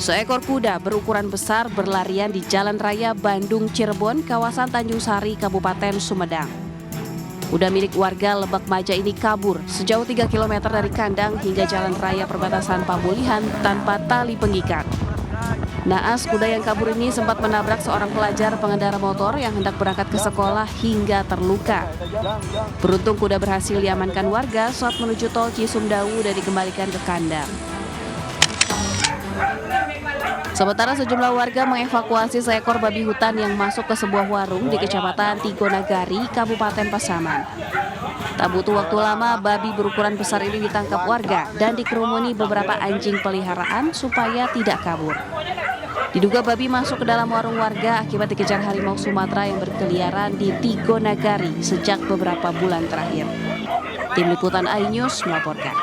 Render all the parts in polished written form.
Seekor kuda berukuran besar berlarian di Jalan Raya Bandung Cirebon, kawasan Tanjung Sari, Kabupaten Sumedang. Kuda milik warga Lebak Maja ini kabur sejauh 3 km dari kandang hingga jalan raya perbatasan Pamulihan tanpa tali pengikat. Naas, kuda yang kabur ini sempat menabrak seorang pelajar pengendara motor yang hendak berangkat ke sekolah hingga terluka. Beruntung kuda berhasil diamankan warga saat menuju tol Cisumdawu dan dikembalikan ke kandang. Sementara sejumlah warga mengevakuasi seekor babi hutan yang masuk ke sebuah warung di Kecamatan Tigonagari, Kabupaten Pasaman. Tak butuh waktu lama, babi berukuran besar ini ditangkap warga dan dikerumuni beberapa anjing peliharaan supaya tidak kabur. Diduga babi masuk ke dalam warung warga akibat dikejar harimau Sumatera yang berkeliaran di Tigonagari sejak beberapa bulan terakhir. Tim Liputan iNews melaporkan.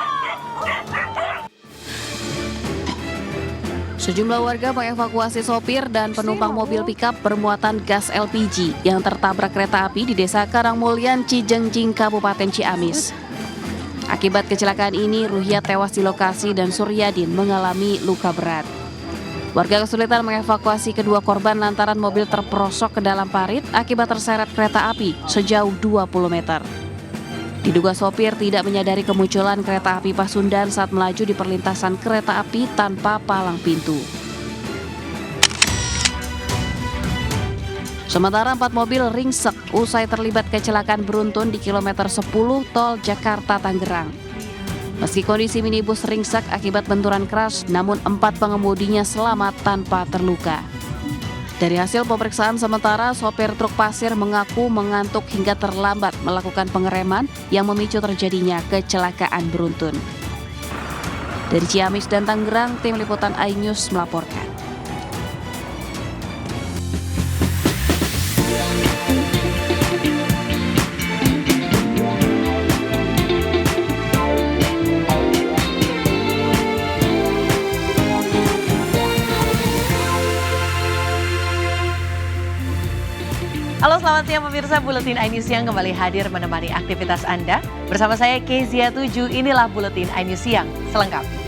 Sejumlah warga mengevakuasi sopir dan penumpang mobil pikap bermuatan gas LPG yang tertabrak kereta api di Desa Karangmulyan, Cijengjing, Kabupaten Ciamis. Akibat kecelakaan ini, Ruhiat tewas di lokasi dan Suryadin mengalami luka berat. Warga kesulitan mengevakuasi kedua korban lantaran mobil terperosok ke dalam parit akibat terseret kereta api sejauh 20 meter. Diduga sopir tidak menyadari kemunculan kereta api Pasundan saat melaju di perlintasan kereta api tanpa palang pintu. Sementara 4 mobil ringsek usai terlibat kecelakaan beruntun di kilometer 10 tol Jakarta-Tangerang. Meski kondisi minibus ringsek akibat benturan keras, namun 4 pengemudinya selamat tanpa terluka. Dari hasil pemeriksaan sementara, sopir truk pasir mengaku mengantuk hingga terlambat melakukan pengereman yang memicu terjadinya kecelakaan beruntun. Dari Ciamis dan Tangerang, Tim Liputan iNews melaporkan. Halo, selamat siang pemirsa, Buletin iNews Siang kembali hadir menemani aktivitas Anda. Bersama saya Kezia 7, inilah Buletin iNews Siang selengkapnya.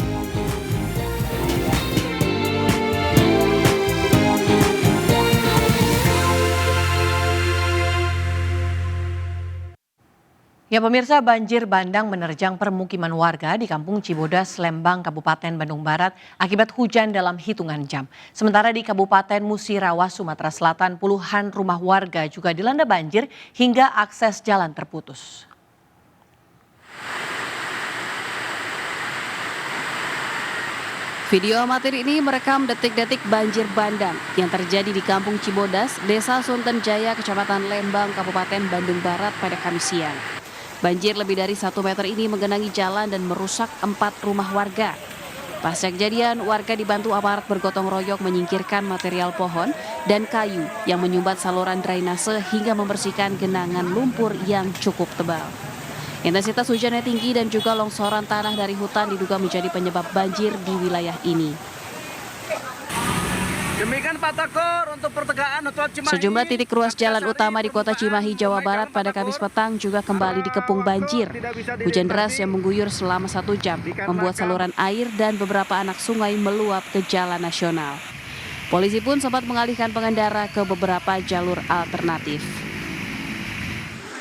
Ya pemirsa, banjir bandang menerjang permukiman warga di Kampung Cibodas, Lembang, Kabupaten Bandung Barat akibat hujan dalam hitungan jam. Sementara di Kabupaten Musirawas, Sumatera Selatan, puluhan rumah warga juga dilanda banjir hingga akses jalan terputus. Video amatir ini merekam detik-detik banjir bandang yang terjadi di Kampung Cibodas, Desa Sunten Jaya, Kecamatan Lembang, Kabupaten Bandung Barat pada Kamis siang. Banjir lebih dari 1 meter ini menggenangi jalan dan merusak 4 rumah warga. Pasca kejadian, warga dibantu aparat bergotong royong menyingkirkan material pohon dan kayu yang menyumbat saluran drainase hingga membersihkan genangan lumpur yang cukup tebal. Intensitas hujannya tinggi dan juga longsoran tanah dari hutan diduga menjadi penyebab banjir di wilayah ini. Demikian Pak Takor untuk pertegaan Tol Cimahi. Sejumlah titik ruas jalan utama di Kota Cimahi, Jawa Barat pada Kamis petang juga kembali dikepung banjir. Hujan deras yang mengguyur selama 1 jam membuat saluran air dan beberapa anak sungai meluap ke jalan nasional. Polisi pun sempat mengalihkan pengendara ke beberapa jalur alternatif.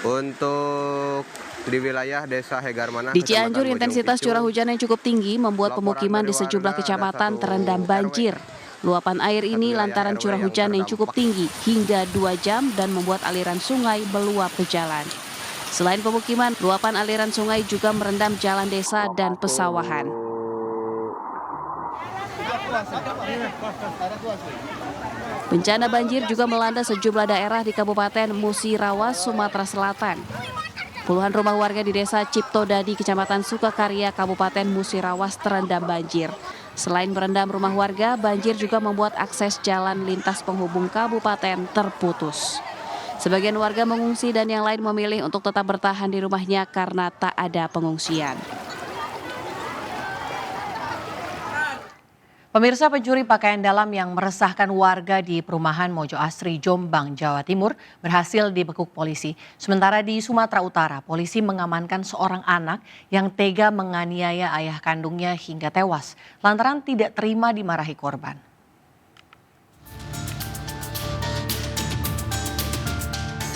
Untuk di wilayah Desa Hegarmana, di Cianjur, intensitas curah hujan yang cukup tinggi membuat pemukiman di sejumlah kecamatan terendam banjir. Luapan air ini lantaran curah hujan yang cukup tinggi hingga 2 jam dan membuat aliran sungai meluap ke jalan. Selain pemukiman, luapan aliran sungai juga merendam jalan desa dan pesawahan. Bencana banjir juga melanda sejumlah daerah di Kabupaten Musirawas, Sumatera Selatan. Puluhan rumah warga di Desa Ciptodadi, Kecamatan Sukakarya, Kabupaten Musirawas terendam banjir. Selain merendam rumah warga, banjir juga membuat akses jalan lintas penghubung kabupaten terputus. Sebagian warga mengungsi dan yang lain memilih untuk tetap bertahan di rumahnya karena tak ada pengungsian. Pemirsa, pencuri pakaian dalam yang meresahkan warga di perumahan Mojo Asri, Jombang, Jawa Timur berhasil dibekuk polisi. Sementara di Sumatera Utara, polisi mengamankan seorang anak yang tega menganiaya ayah kandungnya hingga tewas lantaran tidak terima dimarahi korban.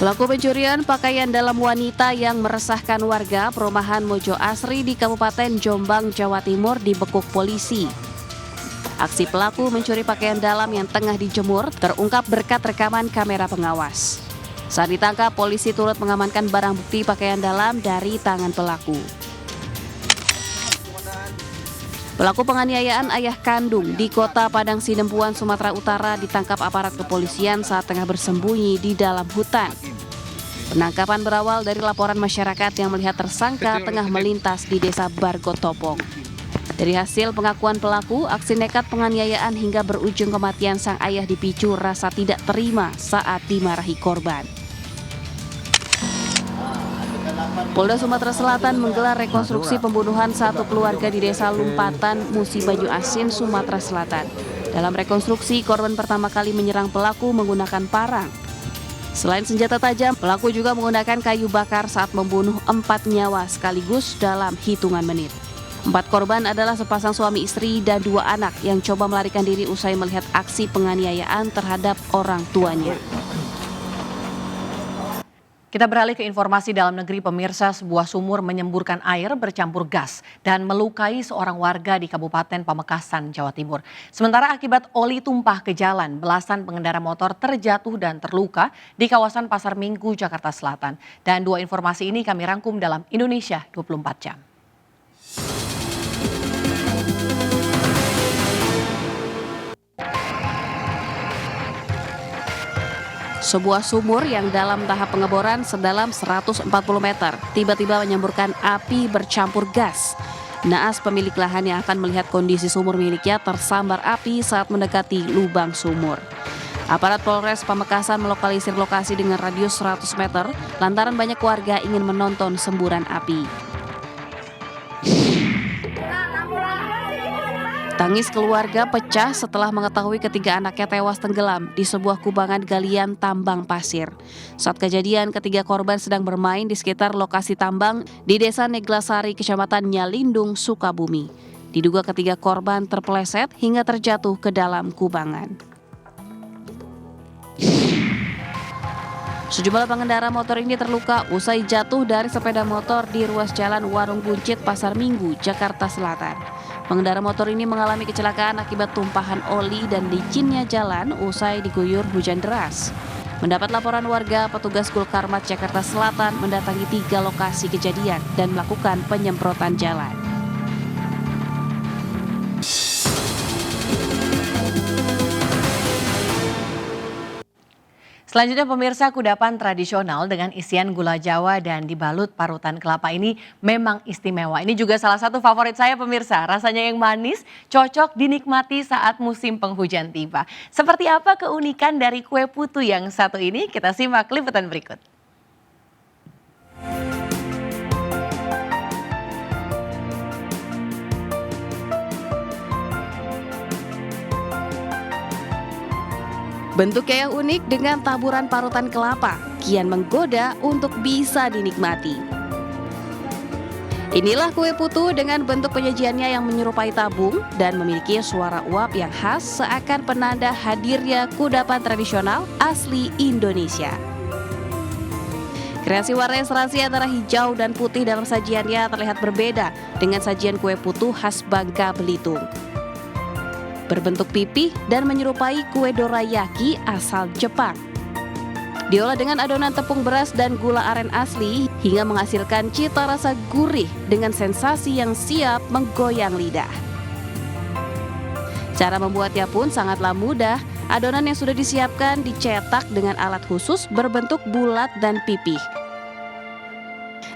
Pelaku pencurian pakaian dalam wanita yang meresahkan warga perumahan Mojo Asri di Kabupaten Jombang, Jawa Timur dibekuk polisi. Aksi pelaku mencuri pakaian dalam yang tengah dijemur terungkap berkat rekaman kamera pengawas. Saat ditangkap, polisi turut mengamankan barang bukti pakaian dalam dari tangan pelaku. Pelaku penganiayaan ayah kandung di Kota Padang Sidempuan, Sumatera Utara ditangkap aparat kepolisian saat tengah bersembunyi di dalam hutan. Penangkapan berawal dari laporan masyarakat yang melihat tersangka tengah melintas di desa Bargotopong. Dari hasil pengakuan pelaku, aksi nekat penganiayaan hingga berujung kematian sang ayah dipicu rasa tidak terima saat dimarahi korban. Polda Sumatera Selatan menggelar rekonstruksi pembunuhan satu keluarga di Desa Lumpatan, Musi Baju Asin, Sumatera Selatan. Dalam rekonstruksi, korban pertama kali menyerang pelaku menggunakan parang. Selain senjata tajam, pelaku juga menggunakan kayu bakar saat membunuh 4 nyawa sekaligus dalam hitungan menit. 4 korban adalah sepasang suami istri dan 2 anak yang coba melarikan diri usai melihat aksi penganiayaan terhadap orang tuanya. Kita beralih ke informasi dalam negeri, pemirsa. Sebuah sumur menyemburkan air bercampur gas dan melukai seorang warga di Kabupaten Pamekasan, Jawa Timur. Sementara akibat oli tumpah ke jalan, belasan pengendara motor terjatuh dan terluka di kawasan Pasar Minggu, Jakarta Selatan. Dan 2 informasi ini kami rangkum dalam Indonesia 24 Jam. Sebuah sumur yang dalam tahap pengeboran sedalam 140 meter tiba-tiba menyemburkan api bercampur gas. Naas pemilik lahan yang akan melihat kondisi sumur miliknya tersambar api saat mendekati lubang sumur. Aparat Polres Pamekasan melokalisir lokasi dengan radius 100 meter lantaran banyak warga ingin menonton semburan api. Tangis keluarga pecah setelah mengetahui ketiga anaknya tewas tenggelam di sebuah kubangan galian tambang pasir. Saat kejadian, ketiga korban sedang bermain di sekitar lokasi tambang di Desa Neglasari, Kecamatan Nyalindung, Sukabumi. Diduga ketiga korban terpeleset hingga terjatuh ke dalam kubangan. Sejumlah pengendara motor ini terluka usai jatuh dari sepeda motor di ruas jalan Warung Buncit, Pasar Minggu, Jakarta Selatan. Pengendara motor ini mengalami kecelakaan akibat tumpahan oli dan licinnya jalan usai diguyur hujan deras. Mendapat laporan warga, petugas Gulkarmat Jakarta Selatan mendatangi 3 lokasi kejadian dan melakukan penyemprotan jalan. Selanjutnya, pemirsa, kudapan tradisional dengan isian gula Jawa dan dibalut parutan kelapa ini memang istimewa. Ini juga salah satu favorit saya, pemirsa. Rasanya yang manis, cocok dinikmati saat musim penghujan tiba. Seperti apa keunikan dari kue putu yang satu ini? Kita simak liputan berikut. Bentuknya yang unik dengan taburan parutan kelapa, kian menggoda untuk bisa dinikmati. Inilah kue putu dengan bentuk penyajiannya yang menyerupai tabung dan memiliki suara uap yang khas seakan penanda hadirnya kudapan tradisional asli Indonesia. Kreasi warna yang serasi antara hijau dan putih dalam sajiannya terlihat berbeda dengan sajian kue putu khas Bangka Belitung. Berbentuk pipih dan menyerupai kue dorayaki asal Jepang. Diolah dengan adonan tepung beras dan gula aren asli hingga menghasilkan cita rasa gurih dengan sensasi yang siap menggoyang lidah. Cara membuatnya pun sangatlah mudah. Adonan yang sudah disiapkan dicetak dengan alat khusus berbentuk bulat dan pipih.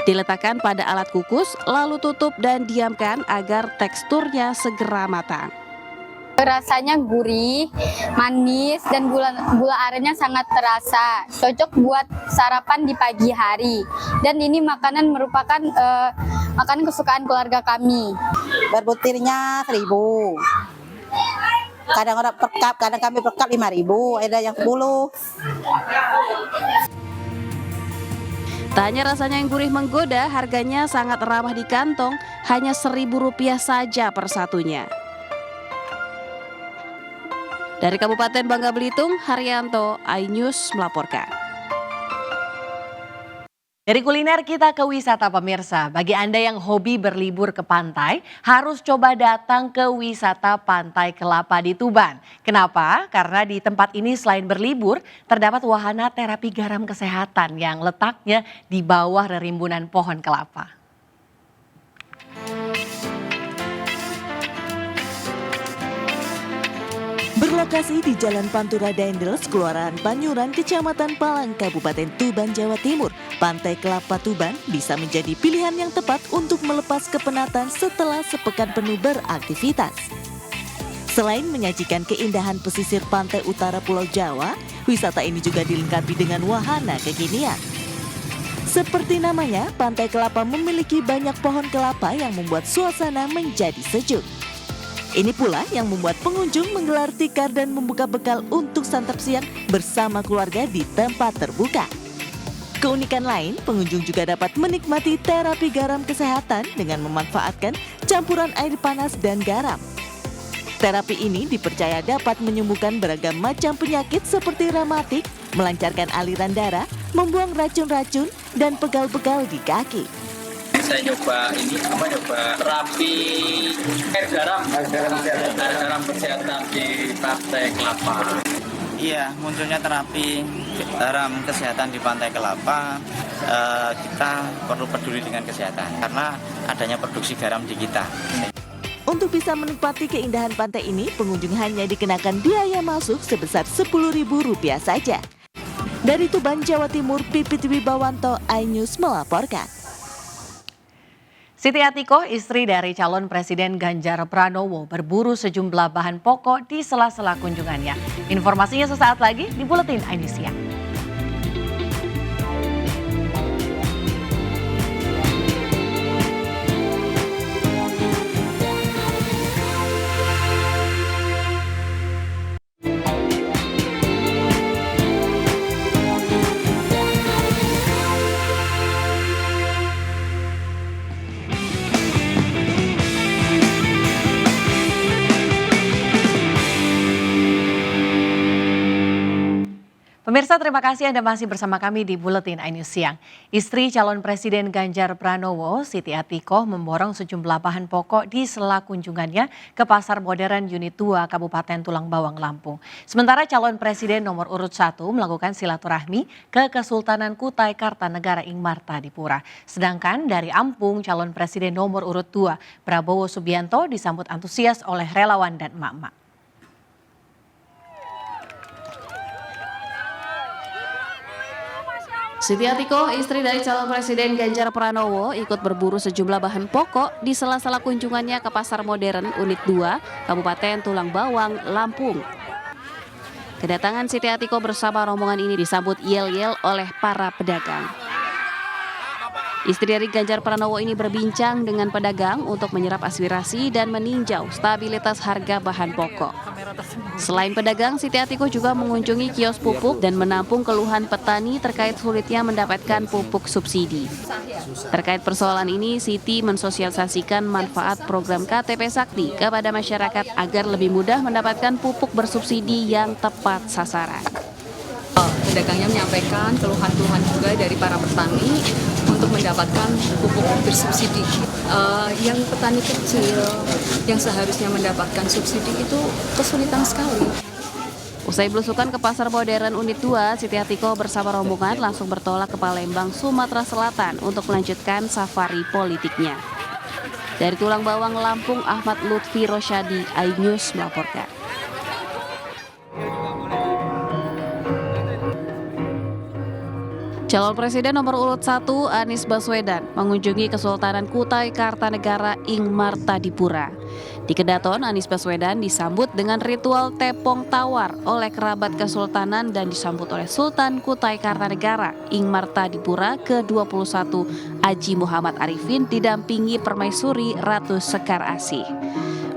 Diletakkan pada alat kukus, lalu tutup dan diamkan agar teksturnya segera matang. Rasanya gurih, manis, dan gula arennya sangat terasa. Cocok buat sarapan di pagi hari. Dan ini makanan merupakan makanan kesukaan keluarga kami. Berbutirnya 1.000. Kadang orang per cup, kadang kami per cup 5.000, ada yang 10. Tak hanya rasanya yang gurih menggoda, harganya sangat ramah di kantong, hanya Rp1.000 saja per satunya. Dari Kabupaten Bangka Belitung, Haryanto, iNews melaporkan. Dari kuliner kita ke wisata pemirsa. Bagi Anda yang hobi berlibur ke pantai, harus coba datang ke wisata Pantai Kelapa di Tuban. Kenapa? Karena di tempat ini selain berlibur, terdapat wahana terapi garam kesehatan yang letaknya di bawah rerimbunan pohon kelapa. Berlokasi di Jalan Pantura Dendels, Kelurahan Panyuran, Kecamatan Palang, Kabupaten Tuban, Jawa Timur, Pantai Kelapa Tuban bisa menjadi pilihan yang tepat untuk melepas kepenatan setelah sepekan penuh beraktivitas. Selain menyajikan keindahan pesisir pantai utara Pulau Jawa, wisata ini juga dilengkapi dengan wahana kekinian. Seperti namanya, Pantai Kelapa memiliki banyak pohon kelapa yang membuat suasana menjadi sejuk. Ini pula yang membuat pengunjung menggelar tikar dan membuka bekal untuk santap siang bersama keluarga di tempat terbuka. Keunikan lain, pengunjung juga dapat menikmati terapi garam kesehatan dengan memanfaatkan campuran air panas dan garam. Terapi ini dipercaya dapat menyembuhkan beragam macam penyakit seperti rematik, melancarkan aliran darah, membuang racun-racun, dan pegal-pegal di kaki. Saya nyoba terapi air garam kesehatan di Pantai Kelapa. Iya, munculnya terapi garam kesehatan di Pantai Kelapa, kita perlu peduli dengan kesehatan karena adanya produksi garam di kita. Untuk bisa menikmati keindahan pantai ini, pengunjung hanya dikenakan biaya masuk sebesar Rp10.000 saja. Dari Tuban, Jawa Timur, Pipit Wibawanto, iNews melaporkan. Siti Atikoh, istri dari calon Presiden Ganjar Pranowo, berburu sejumlah bahan pokok di sela-sela kunjungannya. Informasinya sesaat lagi di Buletin iNews Siang. Pemirsa, terima kasih Anda masih bersama kami di Buletin iNews Siang. Istri calon Presiden Ganjar Pranowo, Siti Atikoh, memborong sejumlah bahan pokok di sela kunjungannya ke Pasar Modern Unit 2 Kabupaten Tulang Bawang, Lampung. Sementara calon Presiden nomor urut 1 melakukan silaturahmi ke Kesultanan Kutai Kartanegara Ing Martadipura. Sedangkan dari Ampung, calon Presiden nomor urut 2 Prabowo Subianto disambut antusias oleh relawan dan emak-emak. Siti Atikoh, istri dari calon Presiden Ganjar Pranowo, ikut berburu sejumlah bahan pokok di sela-sela kunjungannya ke Pasar Modern Unit 2, Kabupaten Tulang Bawang, Lampung. Kedatangan Siti Atikoh bersama rombongan ini disambut yel-yel oleh para pedagang. Istri dari Ganjar Pranowo ini berbincang dengan pedagang untuk menyerap aspirasi dan meninjau stabilitas harga bahan pokok. Selain pedagang, Siti Atikoh juga mengunjungi kios pupuk dan menampung keluhan petani terkait sulitnya mendapatkan pupuk subsidi. Terkait persoalan ini, Siti mensosialisasikan manfaat program KTP Sakti kepada masyarakat agar lebih mudah mendapatkan pupuk bersubsidi yang tepat sasaran. Pedagangnya menyampaikan keluhan-keluhan juga dari para petani untuk mendapatkan pupuk bersubsidi. Yang petani kecil yang seharusnya mendapatkan subsidi itu kesulitan sekali. Usai belusukan ke Pasar Modern Unit 2, Siti Atikoh bersama rombongan langsung bertolak ke Palembang, Sumatera Selatan untuk melanjutkan safari politiknya. Dari Tulang Bawang, Lampung, Ahmad Lutfi Rosyadi, iNews melaporkan. Calon Presiden nomor urut 1 Anies Baswedan mengunjungi Kesultanan Kutai Kartanegara Ing Martadipura. Di Kedaton, Anies Baswedan disambut dengan ritual tepong tawar oleh kerabat Kesultanan dan disambut oleh Sultan Kutai Kartanegara Ing Martadipura ke-21 Haji Muhammad Arifin didampingi Permaisuri Ratu Sekar Asih.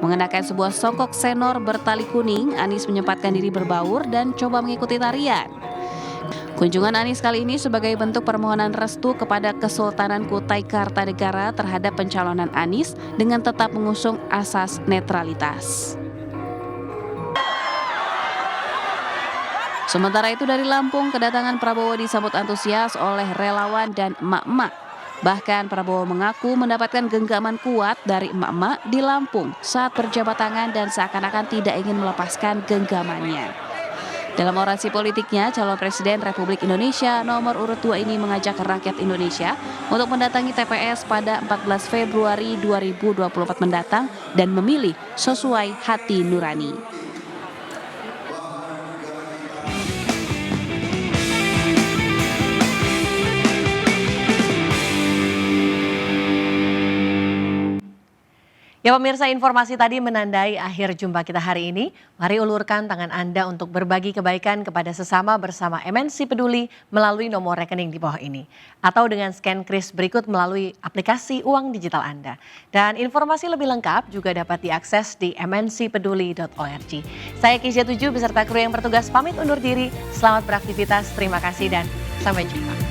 Mengenakan sebuah songkok senor bertali kuning, Anies menyempatkan diri berbaur dan coba mengikuti tarian. Kunjungan Anies kali ini sebagai bentuk permohonan restu kepada Kesultanan Kutai Kartanegara terhadap pencalonan Anies dengan tetap mengusung asas netralitas. Sementara itu dari Lampung, kedatangan Prabowo disambut antusias oleh relawan dan emak-emak. Bahkan Prabowo mengaku mendapatkan genggaman kuat dari emak-emak di Lampung saat berjabat tangan dan seakan-akan tidak ingin melepaskan genggamannya. Dalam orasi politiknya, calon Presiden Republik Indonesia nomor urut 2 ini mengajak rakyat Indonesia untuk mendatangi TPS pada 14 Februari 2024 mendatang dan memilih sesuai hati nurani. Ya pemirsa, informasi tadi menandai akhir jumpa kita hari ini. Mari ulurkan tangan Anda untuk berbagi kebaikan kepada sesama bersama MNC Peduli melalui nomor rekening di bawah ini. Atau dengan scan kris berikut melalui aplikasi uang digital Anda. Dan informasi lebih lengkap juga dapat diakses di mncpeduli.org. Saya Kizia 7 beserta kru yang bertugas pamit undur diri. Selamat beraktivitas, terima kasih dan sampai jumpa.